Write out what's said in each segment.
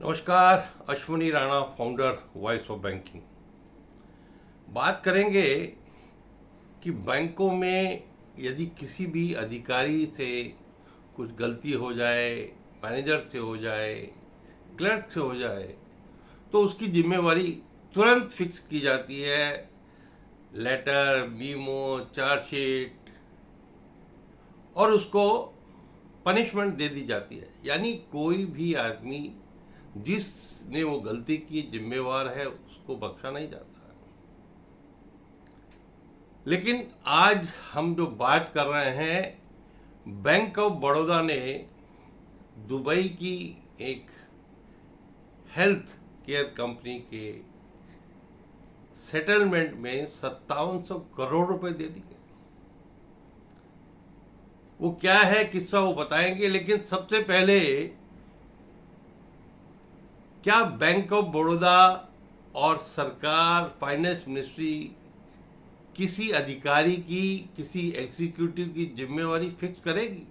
नमस्कार, Ashwini Rana, founder voice of banking. बात करेंगे कि बैंकों में यदि किसी भी अधिकारी से कुछ गलती हो जाए, मैनेजर से हो जाए, क्लर्क से हो जाए, तो उसकी जिम्मेवारी तुरंत फिक्स की जाती है। लेटर, मीमो, चार्जशीट और उसको पनिशमेंट दे दी जाती है। यानी कोई भी आदमी जिसने वो गलती की जिम्मेवार है, उसको बख्शा नहीं जाता। लेकिन आज हम जो बात कर रहे हैं, बैंक ऑफ बड़ौदा ने दुबई की एक हेल्थ केयर कंपनी के सेटलमेंट में 5700 करोड़ रुपए दे दिए। वो क्या है किस्सा, वो बताएंगे। लेकिन सबसे पहले, क्या बैंक ऑफ बड़ौदा और सरकार, फाइनेंस मिनिस्ट्री किसी अधिकारी की, किसी एग्जीक्यूटिव की जिम्मेवारी फिक्स करेगी,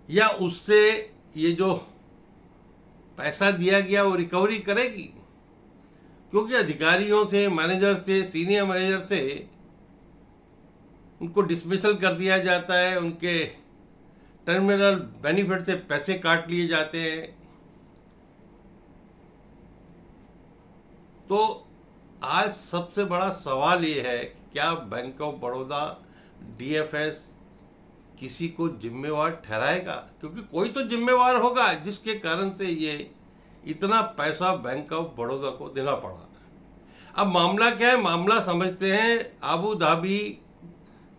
या उससे ये जो पैसा दिया गया वो रिकवरी करेगी? क्योंकि अधिकारियों से, मैनेजर से, सीनियर मैनेजर से उनको डिसमिसल कर दिया जाता है, उनके टर्मिनल बेनिफिट से पैसे काट लिए जाते हैं। तो आज सबसे बड़ा सवाल ये है कि क्या बैंक ऑफ बड़ौदा, डीएफएस किसी को जिम्मेवार ठहराएगा? क्योंकि कोई तो जिम्मेवार होगा जिसके कारण से ये इतना पैसा बैंक ऑफ बड़ौदा को देना पड़ा। अब मामला क्या है? मामला समझते हैं। अबू धाबी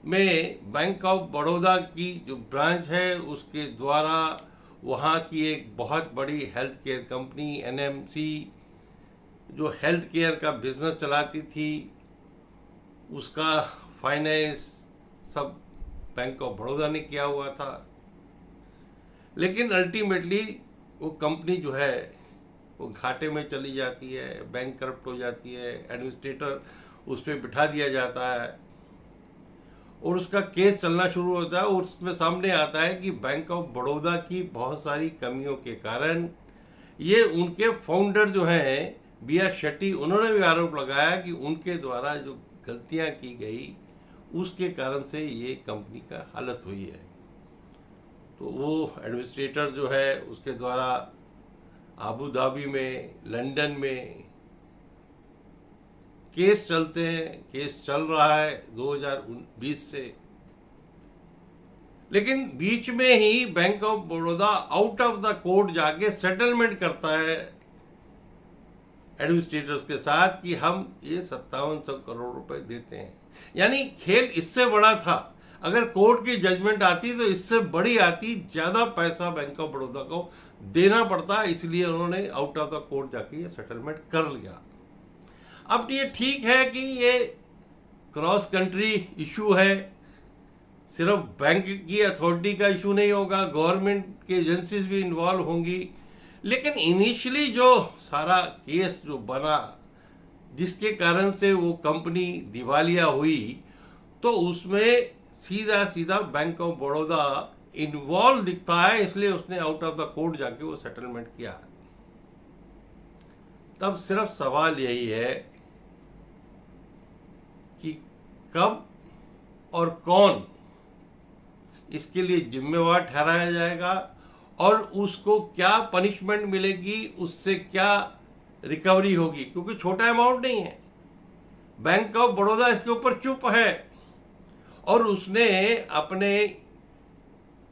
में बैंक ऑफ बड़ौदा की जो ब्रांच है, उसके द्वारा वहाँ की एक बहुत बड़ी हेल्थ केयर कंपनी एनएमसी, जो हेल्थ केयर का बिजनेस चलाती थी, उसका फाइनेंस सब बैंक ऑफ बड़ौदा ने किया हुआ था। लेकिन अल्टीमेटली वो कंपनी जो है वो घाटे में चली जाती है, बैंक करप्ट हो जाती है, एडमिनिस्ट्रेटर उस पर बिठा दिया जाता है और उसका केस चलना शुरू होता है। उसमें सामने आता है कि बैंक ऑफ बड़ौदा की बहुत सारी कमियों के कारण ये उनके फाउंडर जो हैं बी.आर. शेट्टी, उन्होंने भी आरोप लगाया कि उनके द्वारा जो गलतियां की गई उसके कारण से ये कंपनी का हालत हुई है। तो वो एडमिनिस्ट्रेटर जो है उसके द्वारा अबू धाबी में, लंदन में केस चलते हैं। केस चल रहा है 2020 से। लेकिन बीच में ही bank of Baroda out of the court जाके सेटलमेंट करता है एडमिनिस्ट्रेटर्स के साथ कि हम ये 5700 करोड़ रुपए देते हैं। यानी खेल इससे बड़ा था। अगर कोर्ट की जजमेंट आती तो इससे बड़ी आती, ज्यादा पैसा बैंक ऑफ बड़ौदा को देना पड़ता। इसलिए उन्होंने आउट ऑफ द कोर्ट जाके ये सेटलमेंट कर लिया। अब ये ठीक है कि ये क्रॉस कंट्री इशू है, सिर्फ बैंक की अथॉरिटी का इशू नहीं होगा, गवर्नमेंट की एजेंसीज भी इन्वॉल्व होंगी। लेकिन इनिशियली जो सारा केस जो बना, जिसके कारण से वो कंपनी दिवालिया हुई, तो उसमें सीधा सीधा बैंक ऑफ बड़ौदा इन्वॉल्व दिखता है। इसलिए उसने आउट ऑफ द कोर्ट जाके वो सेटलमेंट किया। तब सिर्फ सवाल यही है कि कब और कौन इसके लिए जिम्मेवार ठहराया जाएगा और उसको क्या पनिशमेंट मिलेगी, उससे क्या रिकवरी होगी। क्योंकि छोटा अमाउंट नहीं है। बैंक ऑफ बड़ौदा इसके ऊपर चुप है और उसने अपने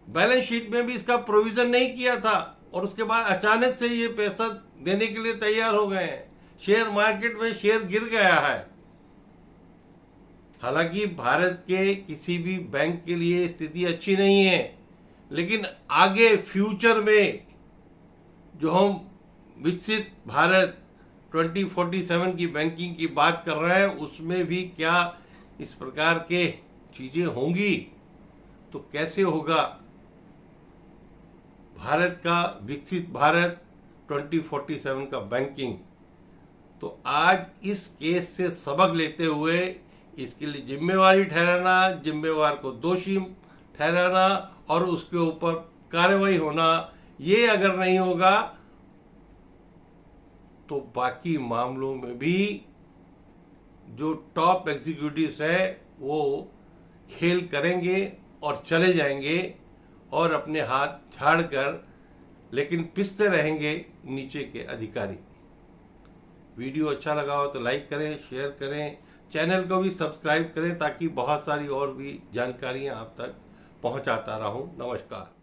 बैलेंस शीट में भी इसका प्रोविजन नहीं किया था, और उसके बाद अचानक से ये पैसा देने के लिए तैयार हो गए हैं। शेयर मार्केट में शेयर गिर गया है। हालांकि भारत के किसी भी बैंक के लिए स्थिति अच्छी नहीं है, लेकिन आगे फ्यूचर में जो हम विकसित भारत 2047 की बैंकिंग की बात कर रहे हैं, उसमें भी क्या इस प्रकार के चीजें होंगी? तो कैसे होगा भारत का विकसित भारत 2047 का बैंकिंग? तो आज इस केस से सबक लेते हुए इसके लिए जिम्मेवारी ठहराना, जिम्मेवार को दोषी ठहराना और उसके ऊपर कार्रवाई होना, ये अगर नहीं होगा तो बाकी मामलों में भी जो टॉप एग्जीक्यूटिव्स है वो खेल करेंगे और चले जाएंगे और अपने हाथ झाड़ कर, लेकिन पिसते रहेंगे नीचे के अधिकारी। वीडियो अच्छा लगा हो तो लाइक करें, शेयर करें, चैनल को भी सब्सक्राइब करें ताकि बहुत सारी और भी जानकारियां आप तक पहुंचाता रहूं। नमस्कार।